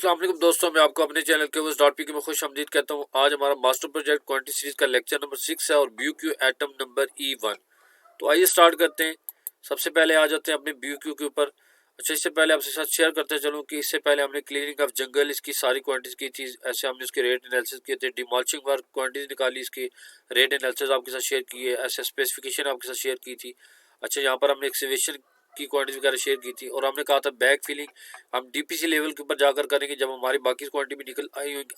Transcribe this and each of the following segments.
अस्सलाम वालेकुम दोस्तों, मैं आपको अपने चैनल के डॉट पी के में खुश आमदीद कहता हूँ। आज हमारा मास्टर प्रोजेक्ट क्वांटिटी सीरीज का लेक्चर नंबर 6 है और B Q atom number E1। तो आइए स्टार्ट करते हैं। सबसे पहले आ जाते हैं अपने बी क्यू के ऊपर। अच्छा, इससे पहले आपके साथ शेयर करते चलूँ कि इससे पहले हमने क्लीनिंग ऑफ जंगल इसकी सारी क्वांटिटीज की थी। ऐसे हमने इसके रेट एनालिसिस किए थे, डिमॉलिशिंग वर्क क्वांटिटीज निकाली, इसकी रेट एनालिसिस आपके साथ शेयर की है, ऐसे स्पेसिफिकेशन आपके साथ शेयर की थी। अच्छा, यहाँ पर हमने एक्सकेवेशन की क्वांटिटी वगैरह शेयर की थी और हमने कहा था बैक फिलिंग हम डीपीसी लेवल के ऊपर जाकर करेंगे। जब हमारी बाकी क्वांटिटी भी निकल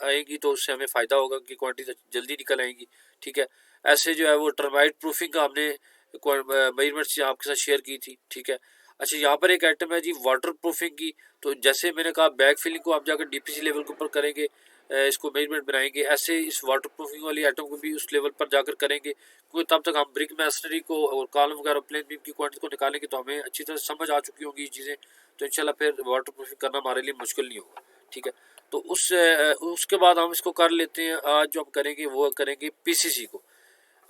आएगी तो उससे हमें फ़ायदा होगा कि क्वांटिटी जल्दी निकल आएंगी। ठीक है, ऐसे जो है वो टर्माइट प्रूफिंग का हमने मेजरमेंट्स आपके साथ शेयर की थी। ठीक है, अच्छा यहाँ पर एक आइटम है जी वाटर प्रूफिंग की। तो जैसे मैंने कहा बैक फिलिंग को आप जाकर डीपीसी लेवल के ऊपर करेंगे, इसको मेजरमेंट बनाएंगे, ऐसे इस वाटर प्रूफिंग वाली आइटम को भी उस लेवल पर जाकर करेंगे, क्योंकि तब तक हम ब्रिक मैसनरी को और कॉलम वगैरह प्लेन बीम की क्वांटिटी को निकालेंगे तो हमें अच्छी तरह समझ आ चुकी होंगी ये चीज़ें। तो इंशाल्लाह फिर वाटर प्रूफिंग करना हमारे लिए मुश्किल नहीं होगा। ठीक है, तो उसके बाद हम इसको कर लेते हैं। आज जो हम करेंगे वो करेंगे पीसीसी को।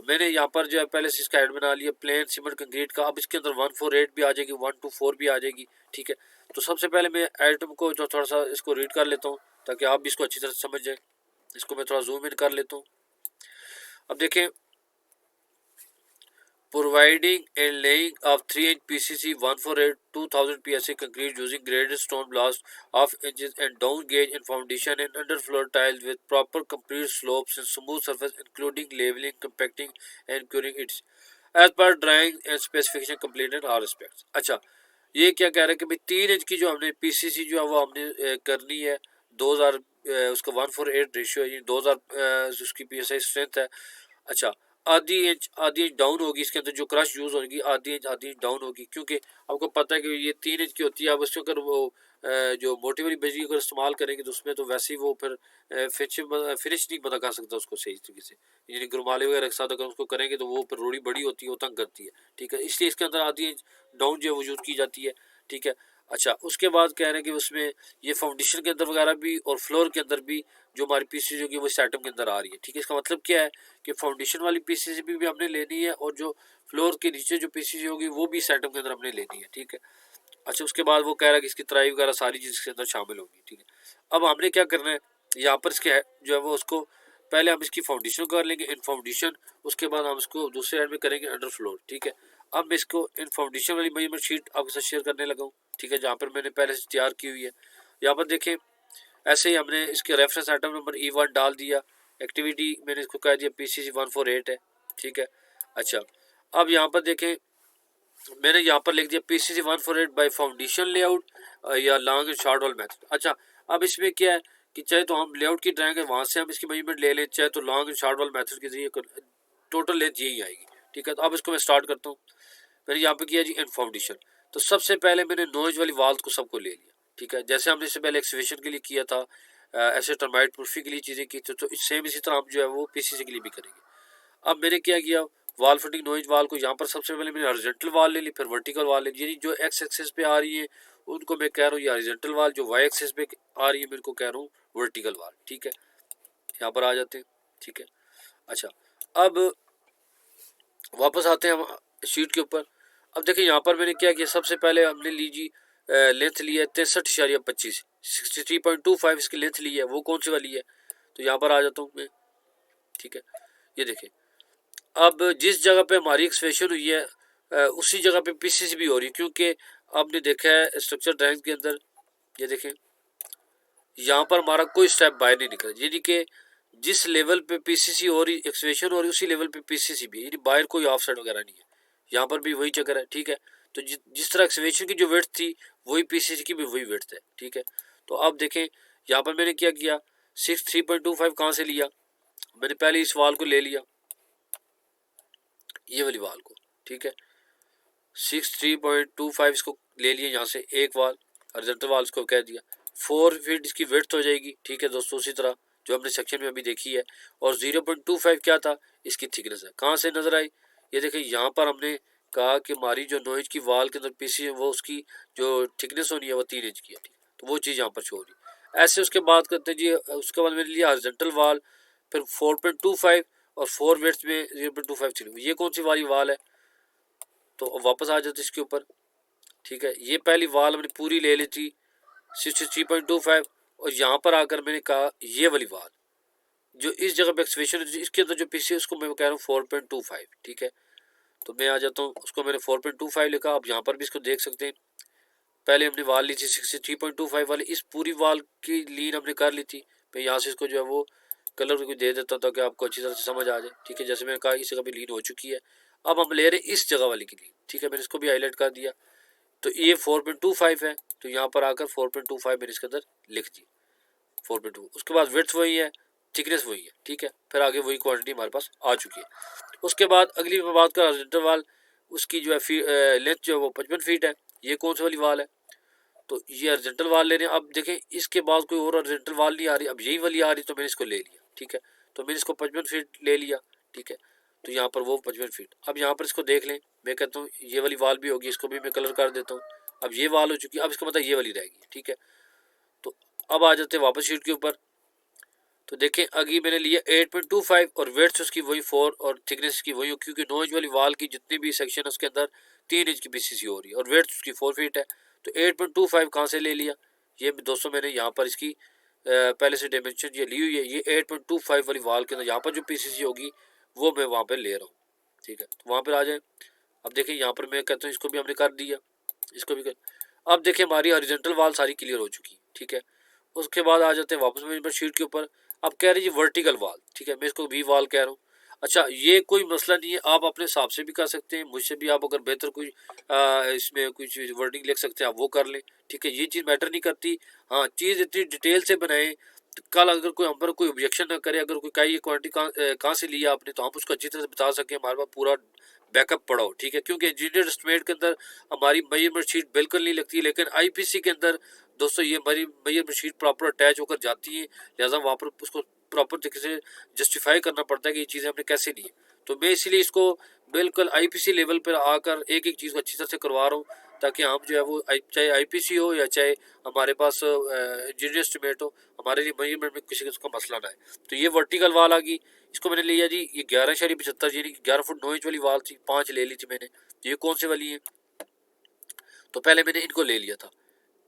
मैंने यहाँ पर जो है पहले से इसका ऐड बना लिया प्लेन सीमेंट कंक्रीट का। अब इसके अंदर 148 भी आ जाएगी, 124 भी आ जाएगी। ठीक है, तो सबसे पहले मैं आइटम को जो थोड़ा सा इसको रीड कर लेता हूँ ताकि आप भी इसको अच्छी तरह समझ जाए। इसको मैं थोड़ा जूम इन कर लेता हूँ। अब देखें, providing and laying of 3-inch PCC 148 2000 PSA concrete using graded stone blast of inches and down gauge and foundation and underfloor tiles with proper complete slopes and smooth surface including leveling, compacting and curing it as per drawing and specification complete in all respects। अच्छा, ये क्या कह रहे हैं कि भाई 3 inch की जो हमने पीसीसी जो है वो हमने करनी है 2000, उसका 148 रेशियो है, 2000 उसकी पीएसआई स्ट्रेंथ है। अच्छा, आधी इंच डाउन होगी, इसके अंदर जो क्रश यूज होगी आधी इंच डाउन होगी, क्योंकि आपको पता है कि ये 3 इंच की होती है। अब उसके अगर वो जो मोटी वाली बिजली अगर इस्तेमाल करेंगे तो उसमें तो वैसे ही वो फिर फिनिश नहीं बना कर सकता उसको सही तरीके से, यानी गुरमाले वगैरह के साथ अगर उसको करेंगे तो वो फिर रोड़ी बड़ी होती है, वो तंग करती है। ठीक है, इसलिए इसके अंदर आधी इंच डाउन जो है वो यूज़ की जाती है। ठीक है, अच्छा उसके बाद कह रहे हैं कि उसमें ये फाउंडेशन के अंदर वगैरह भी और फ्लोर के अंदर भी जो हमारी पीसीसी होगी वो इस आइटम के अंदर आ रही है। ठीक है, इसका मतलब क्या है कि फाउंडेशन वाली पीसीसी भी हमने लेनी है और जो फ्लोर के नीचे जो पीसीसी होगी वो भी इस आइटम के अंदर हमने लेनी है। ठीक है, अच्छा उसके बाद वो कह रहा है कि इसकी तराई वगैरह सारी चीज़ इसके अंदर शामिल होगी। ठीक है, अब हमने क्या करना है, यहाँ पर इसके जो है वो उसको पहले हम इसकी फाउंडेशन कर लेंगे इन फाउंडेशन, उसके बाद हम इसको दूसरे एंड में करेंगे अंडर फ्लोर। ठीक है, अब मैं इसको इन फाउंडेशन वाली मेजरमेंट शीट आपके साथ शेयर करने लगा हूँ। ठीक है, जहाँ पर मैंने पहले से तैयार की हुई है। यहाँ पर देखें, ऐसे ही हमने इसके रेफरेंस आइटम नंबर E1 डाल दिया। एक्टिविटी मैंने इसको कह दिया पीसीसी 148 है। ठीक है, अच्छा अब यहाँ पर देखें, मैंने यहाँ पर लिख दिया पीसीसी 148 बाय फाउंडेशन लेआउट या long and short wall method. अच्छा, अब इसमें क्या है कि चाहे तो हम लेआउट की ड्राइंग है वहाँ से हम इसकी मेजरमेंट ले लें, चाहे तो long and short wall method के जरिए टोटल लेंथ यही आएगी। ठीक है, तो अब इसको मैं स्टार्ट करता हूँ। मैंने यहाँ पे किया जी इन फाउंडेशन। तो सबसे पहले मैंने नोज वाली वाल्स को सबको ले लिया। ठीक है, जैसे हमने इससे पहले एक्सवेशन के लिए किया था, ऐसे टर्माइट प्रूफिंग के लिए चीज़ें की थी, तो सेम इसी तरह हम जो है वो पीसीसी के लिए भी करेंगे। अब मैंने क्या किया, वाल फिटिंग नोइज वाल को यहाँ पर सबसे पहले मैंने हॉरिजॉन्टल वाल ले ली, फिर वर्टिकल वाल ले ली, यानी जो एक्स एक्सिस पे आ रही है उनको मैं कह रहा हूँ ये हॉरिजॉन्टल वाल, जो वाई एक्सिस पे आ रही है मैं इनको कह रहा हूँ वर्टिकल वाल। ठीक है, यहाँ पर आ जाते हैं। ठीक है, अच्छा अब वापस आते हैं हम शीट के ऊपर। अब देखिए यहाँ पर मैंने क्या किया, सबसे पहले हमने ली जी लेंथ ली है 63.25, 63.25 इसकी लेंथ ली है। वो कौन सी वाली है, तो यहाँ पर आ जाता हूँ मैं। ठीक है, ये देखें, अब जिस जगह पे हमारी एक्सप्रेशन हुई है उसी जगह पे पीसीसी भी हो रही है, क्योंकि आपने देखा है स्ट्रक्चर ड्राइंग के अंदर, ये देखें यहाँ पर हमारा कोई स्टेप बाहर नहीं निकला, यानी कि जिस लेवल पे पीसीसी हो रही एक्सप्रेशन हो रही उसी लेवल पे पीसीसी भी, यानी बाहर कोई ऑफ साइड वगैरह नहीं है। यहाँ पर भी वही चक्कर है। ठीक है, तो जिस तरह एक्सप्रेशन की जो वेट थी वही पीसीसी की भी वही वेट है। ठीक है, तो अब देखें यहाँ पर मैंने क्या किया, 63.25 कहाँ से लिया, मैंने पहले इस वाल को ले लिया, ये वाली वाल को। ठीक है, 63.25 इसको ले लिया यहाँ से एक वाल, हॉरिजॉन्टल वाल इसको कह दिया। 4 फीट इसकी विड्थ हो जाएगी। ठीक है दोस्तों, उसी तरह जो हमने सेक्शन में अभी देखी है। और 0.25 क्या था, इसकी थिकनेस है। कहाँ से नजर आई, ये देखिए यहाँ पर हमने कहा कि हमारी जो 9 इंच की वाल के अंदर पीसी है वो उसकी जो थिकनेस होनी है वो 3 इंच की है। ठीक, तो वो चीज़ यहाँ पर शो हो रही है। ऐसे उसके बाद करते जी, उसके बाद मैंने लिया हॉरिजॉन्टल वाल, फिर 4.25 और 4 विड्थ में 0.25 थी। ये कौन सी वाली वाल है, तो वापस आ जाते इसके ऊपर। ठीक है, ये पहली वाल हमने पूरी ले ली थी 63.25 और यहाँ पर आकर मैंने कहा ये वाली वाल जो इस जगह पे एक्सवेशन इसके अंदर जो पीसी है उसको मैं कह रहा हूँ 4.25, ठीक है। तो मैं आ जाता हूँ, उसको मैंने 4.25 लिखा। अब यहाँ पर भी इसको देख सकते हैं, पहले हमने वाल ली थी 63.25 वाली, इस पूरी वाल की लीन हमने कर ली थी। मैं यहाँ से इसको जो है वो कलर को दे देता हूँ ताकि आपको अच्छी तरह से समझ आ जाए, ठीक है। जैसे मैंने कहा इस जगह भी लीन हो चुकी है। अब हम ले रहे हैं इस जगह वाली की लीन, ठीक है। मैंने इसको भी हाईलाइट कर दिया। तो ये 4.25 है, तो यहाँ पर आकर 4.25 मैंने इसके अंदर लिख दी, 4.2। उसके बाद विड्थ वही है, थिकनेस वही है, ठीक है। फिर आगे वही क्वांटिटी हमारे पास आ चुकी है। उसके बाद अगली मैं बात कर हॉरिजॉन्टल वाल, उसकी जो है लेंथ जो है वो 55 फीट है। ये कौन सी वाली वाल है, तो ये हॉरिजॉन्टल वाल ले रहे हैं। अब देखें इसके बाद कोई और हॉरिजॉन्टल वाल नहीं आ रही, अब यही वाली आ रही, तो मैंने इसको ले लिया, ठीक है। तो मैंने इसको 55 फीट ले लिया, ठीक है। तो यहाँ पर वो 55 फीट। अब यहाँ पर इसको देख लें, मैं कहता हूँ ये वाली वाल भी होगी, इसको भी मैं कलर कर देता हूँ। अब ये वाल हो चुकी है, अब इसका मतलब ये वाली रहेगी, ठीक है। तो अब आ जाते हैं वापस शीट के ऊपर। तो देखें अभी मैंने लिया 8.25 और वेट्स उसकी वही 4 और थिकनेस की वही, क्योंकि 9 इंच वाली वाल की जितनी भी सेक्शन है उसके अंदर 3 इंच की पीसीसी हो रही है और वेट्स उसकी 4 फीट है। तो 8.25 कहाँ से ले लिया, ये दोस्तों मैंने यहाँ पर इसकी पहले से डायमेंशन ये ली हुई है। ये 8.25 वाली वाल के अंदर यहाँ पर जो पीसीसी होगी वो मैं वहाँ पर ले रहा हूँ, ठीक है। तो वहाँ पर आ जाए। अब देखें यहाँ पर मैं कहता हूँ इसको भी हमने कर दिया, इसको भी कर। अब देखें हमारी हॉरिजॉन्टल वाल सारी क्लियर हो चुकी, ठीक है। उसके बाद आ जाते हैं वापस मेरे शीट के ऊपर। अब कह रही है वर्टिकल वाल, ठीक है। मैं इसको वी वाल कह रहा हूँ। अच्छा ये कोई मसला नहीं है, आप अपने हिसाब से भी कर सकते हैं, मुझसे भी आप अगर बेहतर कोई इसमें कुछ वर्डिंग लिख सकते हैं आप वो कर लें, ठीक है। ये चीज़ मैटर नहीं करती। हाँ चीज़ इतनी डिटेल से बनाएं, तो कल अगर कोई हम पर कोई ऑब्जेक्शन ना करे, अगर कोई कहीं ये क्वांटिटी कहाँ से लिया आपने, तो हम उसको अच्छी तरह से बता सकें, हमारे पास पूरा बैकअप पड़ा हो, ठीक है। क्योंकि इंजीनियर एस्टिमेट के अंदर हमारी मेजरमेंट शीट बिल्कुल नहीं लगती, लेकिन आईपीसी के अंदर दोस्तों ये हमारी मेजरमेंट शीट प्रॉपर अटैच होकर जाती है, लिहाजा वहाँ पर उसको प्रॉपर तरीके से जस्टिफाई करना पड़ता है कि ये चीज़ें हमने कैसे ली है। तो मैं इसीलिए इसको बिल्कुल आईपीसी लेवल पर आकर एक एक चीज़ को अच्छी तरह से करवा रहा हूँ, ताकि हम जो है वो चाहे आईपीसी हो या चाहे हमारे पास इंजीनियर एस्टिमेट हो, हमारे लिए मेजरमेंट में किसी का मसला ना है। तो ये वर्टिकल वाल आ गई, इसको मैंने लिया जी, ये 11.75 यानी 11 फुट 9 इंच वाली वाल थी, 5 ले ली थी मैंने। ये कौन सी वाली है, तो पहले मैंने इनको ले लिया था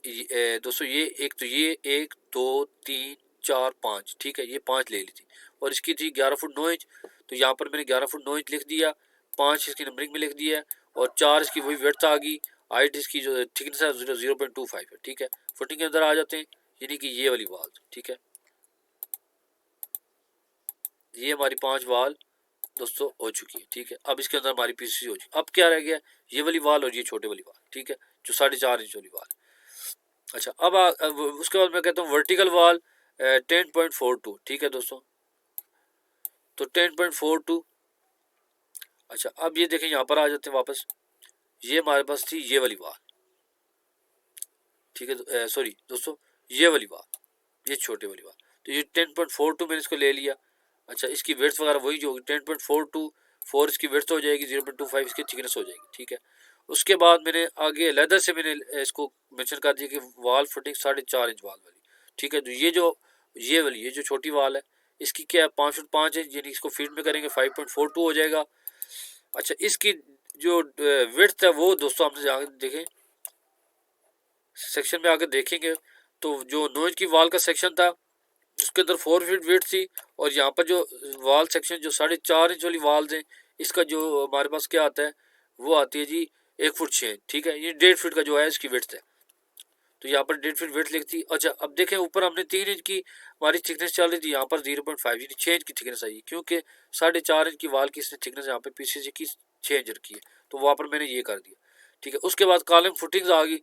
दोस्तों। ये एक, तो ये 1 2 3 4 5, ठीक है। ये 5 ले ली थी और इसकी थी 11 फुट 9 इंच। तो यहाँ पर मैंने 11 फुट 9 इंच लिख दिया, 5 इसकी नंबरिंग में लिख दिया है और 4 इसकी वही विड्थ आ गई। हाइट इसकी जो थिकनेस है 0.25 है, ठीक है। फुटिंग के अंदर आ जाते हैं, यानी कि ये वाली वाल, ठीक है। ये हमारी 5 वाल दोस्तों हो चुकी है, ठीक है। अब इसके अंदर हमारी पीसीसी हो चुकी। अब क्या रह गया, ये वाली वाल और ये छोटे वाली वाल, ठीक है, जो 4.5 इंच वाली वाल। अच्छा अब उसके बाद मैं कहता हूँ वर्टिकल वाल 10.42, ठीक है दोस्तों। तो 10.42। अच्छा अब ये देखें यहाँ पर आ जाते हैं वापस, ये हमारे पास थी ये वाली वाल, ठीक है। सॉरी दोस्तों, ये वाली वाल, ये छोटे वाली वाल। तो ये 10.42 मैंने इसको ले लिया। अच्छा इसकी वेट्स वगैरह वही जो होगी 10.42, 4 इसकी वेट्स हो जाएगी, 0.25 इसकी थिकनेस हो जाएगी, ठीक है। उसके बाद मैंने आगे लेदर से मैंने इसको मेंशन कर दिया कि वाल फुटिंग 4.5 इंच वाल वाली, ठीक है। तो ये वाली ये जो छोटी वाल है इसकी क्या है 5 फुट 5 इंच, यानी इसको फीट में करेंगे 5.42 हो जाएगा। अच्छा इसकी जो विड्थ है वो दोस्तों हमसे आगे देखें, सेक्शन में आकर देखेंगे तो जो 9 इंच की वाल का सेक्शन था उसके अंदर 4 फीट विड्थ थी, और यहाँ पर जो वाल सेक्शन जो 4.5 इंच वाली वाल्स हैं इसका जो हमारे पास क्या आता है वो आती है जी 1 फुट 6 इंच, ठीक है। ये 1.5 फीट का जो है इसकी विड्थ है, तो यहाँ पर 1.5 फीट विड्थ लिखती। अच्छा अब देखें ऊपर हमने 3 इंच की हमारी थिकनेस चल रही थी, यहाँ पर 0.5 यानी 6 इंच की थिकनेस आई, क्योंकि 4.5 इंच की वाल की इसने थिकनेस यहाँ पे पीसीसी की 6 इंच रखी है, तो वहाँ पर मैंने ये कर दिया, ठीक है। उसके बाद कॉलम फुटिंग्स आ गई,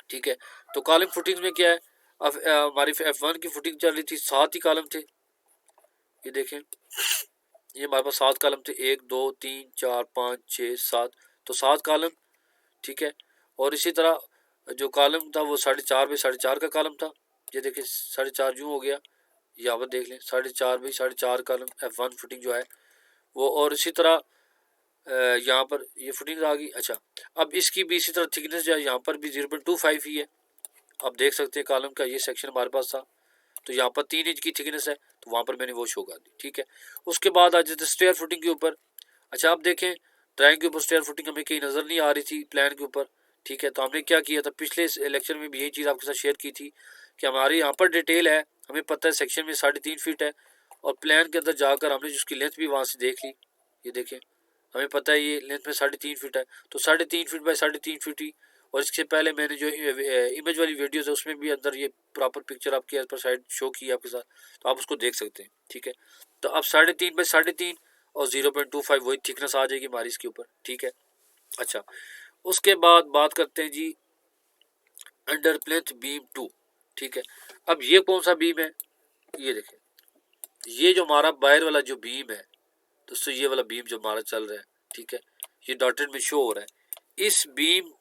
ठीक है। तो कॉलम फुटिंग्स में क्या है, अब हमारी F1 की फुटिंग चल रही थी, 7 ही कॉलम थे। ये देखें ये हमारे पास 7 कॉलम थे, 1 2 3 4 5 6 7, तो 7 कॉलम, ठीक है। और इसी तरह जो कॉलम था वो 4.5 बाई 4.5 का कॉलम था। ये देखिए 4.5 यूँ हो गया, यहाँ पर देख लें 4.5 बाई 4.5 कॉलम F1 फुटिंग जो है वो। और इसी तरह यहाँ पर ये फुटिंग आ गई। अच्छा अब इसकी भी इसी तरह थिकनेस जो है यहाँ पर भी 0.25 ही है। आप देख सकते हैं कॉलम का ये सेक्शन हमारे पास था, तो यहाँ पर 3 इंच की थिकनेस है, तो वहाँ पर मैंने वो शो कर दी, ठीक है। उसके बाद आ जाते स्टेयर फुटिंग के ऊपर। अच्छा आप देखें ड्राइंग के ऊपर स्टेयर फुटिंग हमें कहीं नज़र नहीं आ रही थी प्लान के ऊपर, ठीक है। तो हमने क्या किया था, पिछले लेक्चर में भी यही चीज़ आपके साथ शेयर की थी कि हमारे यहाँ पर डिटेल है, हमें पता है सेक्शन में 3.5 फीट है, और प्लान के अंदर जाकर हमने जिसकी लेंथ भी वहाँ से देख ली, ये देखें हमें पता है ये लेंथ में 3.5 फीट है, तो 3.5 फीट बाय 3.5 फीट ही। और इसके पहले मैंने जो इमेज वाली वीडियोस है उसमें भी अंदर ये प्रॉपर पिक्चर आपकी एज पर साइड शो की है आपके साथ, तो आप उसको देख सकते हैं, ठीक है। तो अब 3.5 बाय 3.5 और 0.25 वही थिकनेस आ जाएगी हमारी इसके ऊपर, ठीक है। अच्छा, उसके बाद बात करते हैं जी अंडर प्लेथ बीम 2, ठीक है। अब ये कौन सा बीम है, ये देखें, ये जो हमारा बाहर वाला जो बीम है दोस्तों, ये वाला बीम जो हमारा चल रहा है, ठीक है, ये डॉटेड में शो हो रहा है। इस बीम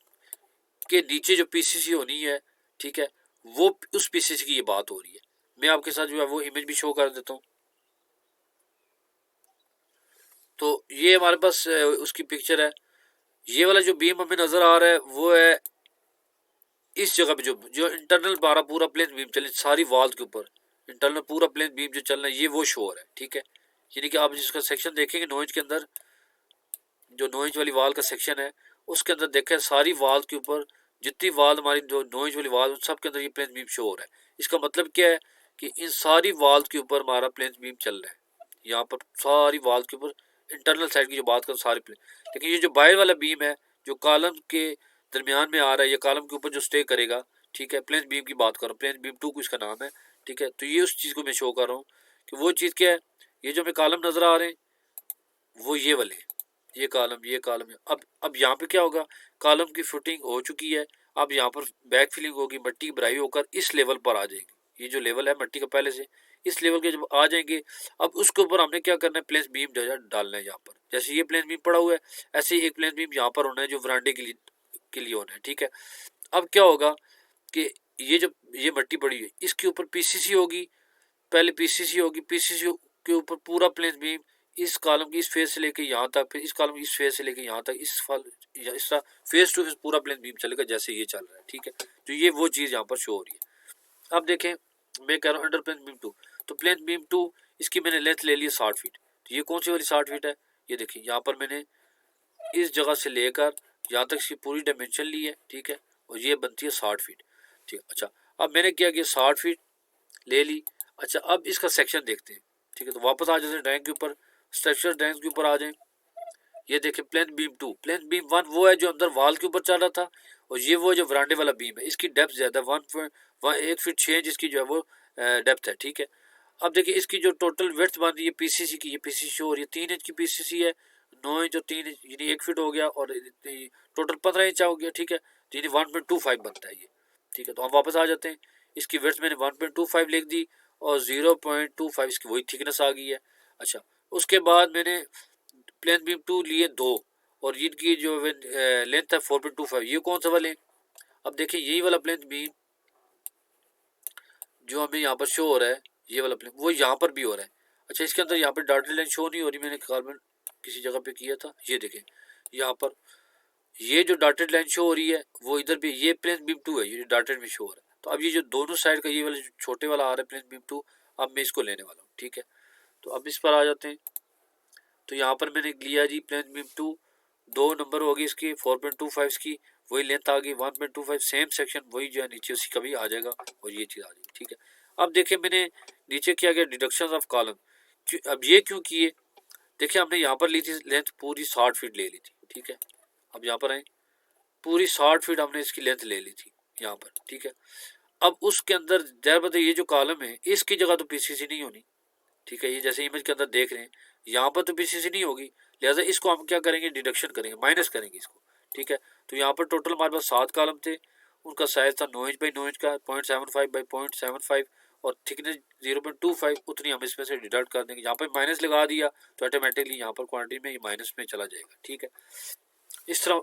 के नीचे जो पीसीसी होनी है, ठीक है, वो उस पीसीसी की ये बात हो रही है। मैं आपके साथ जो है वो इमेज भी शो कर देता हूँ। तो ये हमारे पास उसकी पिक्चर है। ये वाला जो बीम हमें नजर आ रहा है वो है इस जगह पे, जो इंटरनल हमारा पूरा प्लेन बीम चले सारी वॉल के ऊपर, इंटरनल पूरा प्लेन बीम जो चल रहा है ये वो शो हो रहा है, ठीक है। यानी कि आप जिसका सेक्शन देखेंगे 9 इंच के अंदर, जो 9 इंच वाली वाल का सेक्शन है उसके अंदर देखें सारी वाल के ऊपर जितनी वाल हमारी जो 9 इंच वाली वाल सब के अंदर ये प्लेन बीम शो हो रहा है। इसका मतलब क्या है कि इन सारी वाल के ऊपर हमारा प्लेन बीम चल रहा है। यहाँ पर सारी वाल के ऊपर इंटरनल साइड की जो बात करो सारी प्लेन, लेकिन ये जो बाहर वाला बीम है जो कॉलम के दरमियान में आ रहा है, ये कॉलम के ऊपर जो स्टे करेगा, ठीक है, प्लेन बीम की बात करो, प्लेन बीम 2 को इसका नाम है, ठीक है। तो ये उस चीज़ को मैं शो कर रहा हूँ कि वो चीज़ क्या है, ये जो हमें कॉलम नजर आ रहे हैं वो ये वाले, ये कॉलम है। अब यहाँ पे क्या होगा, कॉलम की फुटिंग हो चुकी है, अब यहाँ पर बैक फिलिंग होगी, मट्टी की भराई होकर इस लेवल पर आ जाएगी। ये जो लेवल है मट्टी का पहले से इस लेवल के जब आ जाएंगे, अब उसके ऊपर हमने क्या करना है, प्लेन बीम जो है डालना है यहाँ पर। जैसे ये प्लेन बीम पड़ा हुआ है ऐसे ही एक प्लेन बीम यहाँ पर होना है जो वरांडे के लिए होना है, ठीक है। अब क्या होगा कि ये जो ये मट्टी पड़ी है इसके ऊपर पीसीसी होगी, पहले पीसीसी होगी, पीसीसी के ऊपर पूरा प्लेन बीम इस कॉलम की इस फेस से लेके यहाँ तक, फिर इस कॉलम की इस फेस से लेके यहाँ तक, इस तरह फेस टू फेस पूरा प्लेन बीम चलेगा जैसे ये चल रहा है, ठीक है। तो ये वो चीज़ यहाँ पर शो हो रही है। अब देखें मैं कह रहा हूँ अंडर प्लेन बीम 2, तो प्लेन बीम 2 इसकी मैंने लेंथ ले ली है 60 फीट। तो ये कौन सी वाली 60 फीट है, ये देखिए यहाँ पर मैंने इस जगह से लेकर यहाँ तक इसकी पूरी डायमेंशन ली है, ठीक है, और ये बनती है 60 फीट, ठीक है। अच्छा, अब मैंने क्या किया 60 फीट ले ली। अच्छा, अब इसका सेक्शन देखते हैं, ठीक है। तो वापस आ जाते हैं ड्राइंग के ऊपर, स्ट्रक्चर ड्राइंग के ऊपर आ जाएं। ये देखें प्लेन बीम 2, प्लेन बीम 1 वो है जो अंदर वाल के ऊपर चल रहा था, और ये वो जो वरांडे वाला बीम है इसकी डेप्थ ज़्यादा 1 फीट 6 इंच इसकी जो है वो डेप्थ है, ठीक है। अब देखिए इसकी जो टोटल वेथ बन रही है पीसीसी की, ये पीसीसी शो हो रही है 3 इंच की पीसीसी है, 9 इंच और 3 इंच यानी 1 फीट हो गया, और टोटल 15 इंच हो गया, ठीक है। तो यानी 1.25 बनता है ये, ठीक है। तो हम वापस आ जाते हैं, इसकी वेथ मैंने 1.25 लिख दी और 0.25 इसकी वही थिकनेस आ गई है। अच्छा, उसके बाद मैंने प्लेन बीम 2 लिए 2, और इनकी जो लेंथ है 4.25, ये कौन सा वाले, अब देखिए यही वाला प्लेन बीम जो हमें यहाँ पर शो हो रहा है, ये वाला प्लेन वो यहाँ पर भी हो रहा है। अच्छा, इसके अंदर यहाँ पर डॉटेड लाइन शो नहीं हो रही, मैंने कार्बन किसी जगह पे किया था, ये देखें यहाँ पर ये जो डॉटेड लाइन शो हो रही है वो इधर भी, ये प्लेन बीम 2 है, ये डॉटेड में शो हो रहा है। तो अब ये जो दोनों साइड का ये वाला जो छोटे वाला आ रहा है प्लेन बीम 2, अब मैं इसको लेने वाला हूँ, ठीक है। तो अब इस पर आ जाते हैं, तो यहाँ पर मैंने लिया जी प्लेन बीम 2, 2 नंबर होगी इसकी 4.25 की, वही लेंथ आ गई 1.25, सेम सेक्शन वही जो है नीचे उसी का भी आ जाएगा, और ये चीज़ आ जाएगी, ठीक है। अब देखिए मैंने नीचे किया गया डिडक्शन ऑफ कॉलम, अब ये क्यों किए, देखिए हमने यहाँ पर ली थी लेंथ पूरी 60 फीट ले ली थी, ठीक है। अब यहाँ पर आए, पूरी 60 फीट हमने इसकी लेंथ ले ली थी यहाँ पर, ठीक है। अब उसके अंदर जहर बताइए ये जो कॉलम है इसकी जगह तो पीसीसी नहीं होनी, ठीक है। ये जैसे इमेज के अंदर देख रहे हैं यहाँ पर तो पीसीसी नहीं होगी, लिहाजा इसको हम क्या करेंगे, डिडक्शन करेंगे, माइनस करेंगे इसको, ठीक है। तो यहाँ पर टोटल हमारे पास 7 कॉलम थे, उनका साइज था 9 इंच बाई 9 इंच का, 0.75 बाई 0.75, और थिकनेस 0.25, उतनी हम इसमें से डिडक्ट कर देंगे। यहाँ पर माइनस लगा दिया तो ऑटोमेटिकली यहाँ पर क्वांटिटी में ये माइनस में चला जाएगा, ठीक है। इस तरह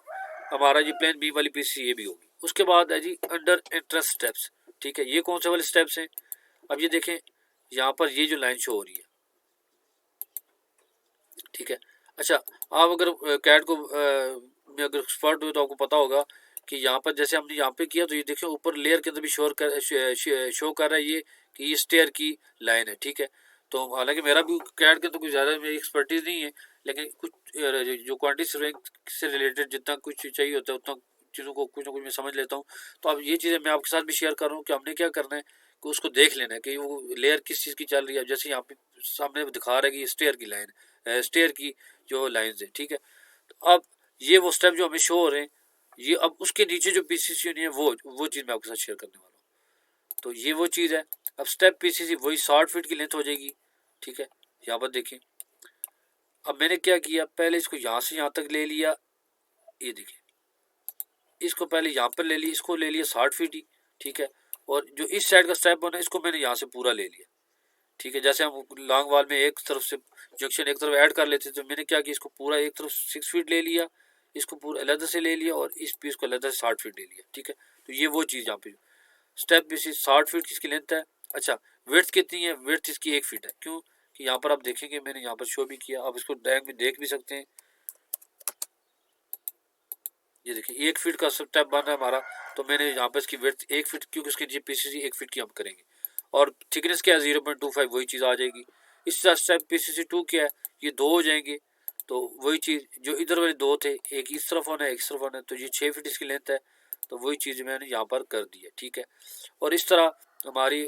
हमारा जी प्लेन बी वाली पीसी ये भी होगी। उसके बाद है जी अंडर इंटरेस्ट स्टेप्स, ठीक है। ये कौन से वाले स्टेप्स हैं, अब ये देखें यहाँ पर ये जो लाइन शो हो रही है, ठीक है। अच्छा, आप अगर कैट को में अगर एक्सपर्ट हो तो आपको पता होगा कि यहाँ पर जैसे हमने यहाँ पे किया तो ये देखिए ऊपर लेयर के अंदर भी शो कर रहा है ये कि ये स्टेयर की लाइन है, ठीक है। तो हालांकि मेरा भी कैट के तो कुछ ज़्यादा मेरी एक्सपर्टीज नहीं है, लेकिन कुछ जो क्वांटिटी रैंक से रिलेटेड जितना कुछ चाहिए होता है उतना चीज़ों को कुछ ना कुछ मैं समझ लेता हूँ। तो अब ये चीज़ें मैं आपके साथ भी शेयर कर रहा हूँ कि हमने क्या करना है कि उसको देख लेना है कि वो लेयर किस चीज़ की चल रही है। जैसे यहाँ पे सामने दिखा रहा है कि स्टेयर की लाइन है, स्टेयर की जो लाइन्स है, ठीक है। तो अब ये वो स्टेप जो हमें शो हो रहे हैं, ये अब उसके नीचे जो पीसीसी है वो चीज़ मैं आपके साथ शेयर करने वाला हूँ। तो ये वो चीज़ है। अब स्टेप पीसीसी वही 60 फीट की लेंथ हो जाएगी, ठीक है। यहाँ पर देखें, अब मैंने क्या किया, पहले इसको यहाँ से यहाँ तक ले लिया, ये देखिए, इसको पहले यहाँ पर ले लिया, इसको ले लिया 60 फीट ही, ठीक है। और जो इस साइड का स्टेप बना इसको मैंने यहाँ से पूरा ले लिया, ठीक है। जैसे हम लॉन्ग वाल में एक तरफ से जंक्शन एक तरफ ऐड कर लेते तो मैंने क्या किया, इसको पूरा एक तरफ 6 फीट ले लिया, इसको पूरा अलग से ले लिया और इस पीस को अलग से 60 फीट ले लिया, ठीक है। तो ये वो चीज़ यहाँ पे स्टेप बेसिस 60 फीट इसकी लेंथ है। अच्छा, विड्थ कितनी है, विड्थ इसकी 1 फीट है। क्यों कि यहाँ पर आप देखेंगे मैंने यहाँ पर शो भी किया, आप इसको ड्राइंग में देख भी सकते हैं। ये देखिए 1 फीट का स्टेप बना है हमारा, तो मैंने यहाँ पर इसकी विड्थ 1 फीट, क्योंकि उसकी जी पीसीसी 1 फीट की हम करेंगे। और थिकनेस क्या है 0.25, वही चीज़ आ जाएगी। इस स्टेप पीसीसी 2 क्या है, ये 2 हो जाएंगे। तो वही चीज़ जो इधर वाले 2 थे, एक इस तरफ होना है एक इस तरफ होना है, तो ये 6 फीट इसकी लेंथ है। तो वही चीज़ मैंने यहाँ पर कर दी है, ठीक है। और इस तरह हमारी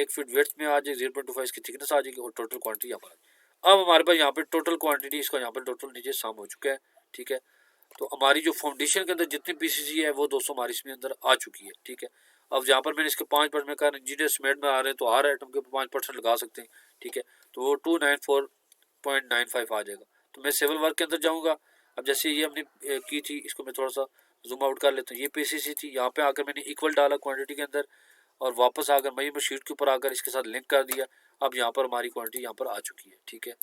1 फीट विड्थ में आ जाएगी, 0.25 इसकी थिकनेस आ जाएगी और टोटल क्वांटिटी यहाँ पर आ जाएगी। अब हमारे पास यहाँ पर टोटल क्वांटिटी इसका यहाँ पर टोटल नीचे शाम हो चुका है, ठीक है। तो हमारी जो फाउंडेशन के अंदर जितनी पीसीसी है वो दोस्तों हमारी इसमें अंदर आ चुकी है, ठीक है। अब यहाँ पर मैंने इसके 5% में कहा, जिन्हें सीमेंट में आ रहे हैं तो हर आइटम के 5% लगा सकते हैं, ठीक है। तो वो 294.95 आ जाएगा। तो मैं सिविल वर्क के अंदर जाऊँगा। अब जैसे ये हमने की थी, इसको मैं थोड़ा सा जूम आउट कर लेता हूँ। ये पीसीसी थी, यहाँ पे आकर मैंने इक्वल डाला क्वांटिटी के अंदर और वापस आकर मैं शीट के ऊपर आकर इसके साथ लिंक कर दिया। अब यहाँ पर हमारी क्वांटिटी यहाँ पर आ चुकी है, ठीक है।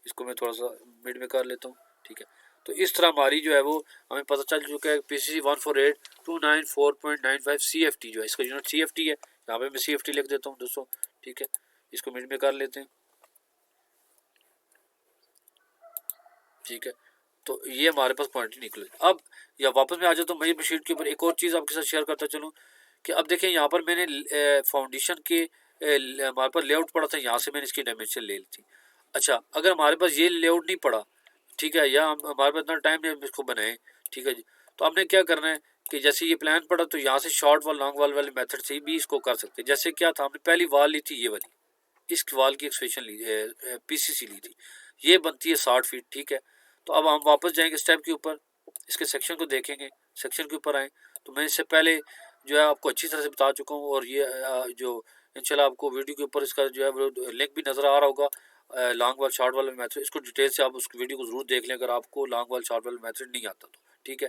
इसको मैं थोड़ा सा मिड में कर लेता हूँ, ठीक है। तो इस तरह हमारी जो है वो हमें पता चल चुका है पीसीसी 148.294.95 CFT जो है, इसका यूनिट CFT है। यहाँ पे मैं CFT लिख देता हूँ दोस्तों, ठीक है। इसको मिड में कर लेते हैं, ठीक है। तो ये हमारे पास क्वांटिटी निकली। अब या वापस में आ जाता हूँ मैं शीट के ऊपर। एक और चीज़ आपके साथ शेयर करता चलूँ कि अब देखें यहाँ पर मैंने फाउंडेशन के हमारे पास लेआउट पड़ा था, यहाँ से मैंने इसकी डायमेंशन ले ली थी। अच्छा, अगर हमारे पास ये लेआउट नहीं पड़ा, ठीक है, या हमारे पास इतना टाइम नहीं हम इसको बनाएं, ठीक है जी, तो हमने क्या करना है कि जैसे ये प्लान पड़ा तो यहाँ से शॉर्ट वाल लॉन्ग वाल वाले मेथड से भी इसको कर सकते हैं। जैसे क्या था, हमने पहली वाल ली थी ये वाली, इस वाल की एक्सप्रेशन ली, पीसीसी ली थी, ये बनती है 60 फीट, ठीक है। तो अब हम वापस जाएंगे स्टेप के ऊपर, इसके सेक्शन को देखेंगे, सेक्शन के ऊपर आए तो मैं इससे पहले जो है आपको अच्छी तरह से बता चुका हूँ। और ये जो इंशाल्लाह आपको वीडियो के ऊपर इसका जो है वो लिंक भी नज़र आ रहा होगा, लॉन्ग वाल शॉर्ट वाला मेथड। इसको डिटेल से आप उस वीडियो को ज़रूर देख लें अगर आपको लॉन्ग वाल शॉर्ट वाला मेथड नहीं आता तो, ठीक है।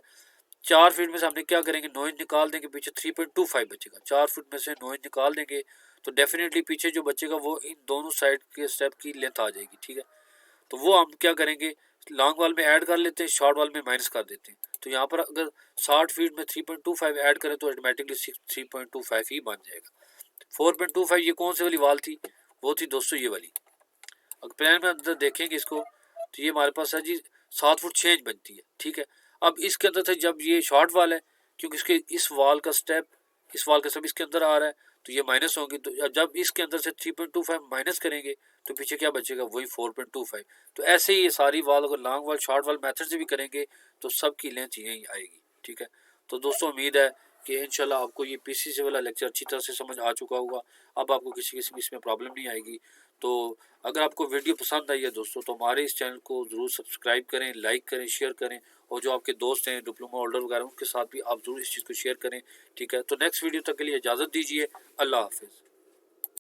4 फीट में से हमने क्या करेंगे, 9 इंच निकाल देंगे, पीछे 3.25 बचेगा। 4 फीट में से 9 इंच निकाल देंगे तो डेफिनेटली पीछे जो बचेगा वो इन दोनों साइड के स्टेप की लेंथ आ जाएगी, ठीक है। तो वो हम क्या करेंगे, लॉन्ग वाल में ऐड कर लेते हैं, शॉर्ट वाल में माइनस कर देते हैं। तो यहाँ पर अगर 60 फीट में 3.25 ऐड करें तो ऑटोमेटिकली 3.25 ही बन जाएगा। 4.25 ये कौन सी वाली वाल थी, वो थी दोस्तों ये वाली। अगर प्लान में अंदर देखेंगे इसको तो ये हमारे पास है जी 7 फुट 6 इंच बनती है, ठीक है। अब इसके अंदर से जब ये शॉर्ट वाल है, क्योंकि इसके इस वाल का स्टेप, इस वाल का सब इसके अंदर आ रहा है तो ये माइनस होंगे। तो जब इसके अंदर से 3.25 माइनस करेंगे तो पीछे क्या बचेगा, वही 4.25। तो ऐसे ही ये सारी वाल अगर लॉन्ग वाल शॉर्ट वाल मेथड से भी करेंगे तो सबकी लेंथ यही आएगी, ठीक है। तो दोस्तों उम्मीद है कि इंशाल्लाह आपको ये पीसीसी वाला लेक्चर अच्छी तरह से समझ आ चुका होगा। अब आपको किसी किस्म इसमें प्रॉब्लम नहीं आएगी। तो अगर आपको वीडियो पसंद आई है दोस्तों तो हमारे इस चैनल को ज़रूर सब्सक्राइब करें, लाइक करें, शेयर करें। और जो आपके दोस्त हैं डिप्लोमा होल्डर वगैरह उनके साथ भी आप ज़रूर इस चीज़ को शेयर करें, ठीक है। तो नेक्स्ट वीडियो तक के लिए इजाज़त दीजिए। अल्लाह हाफिज़।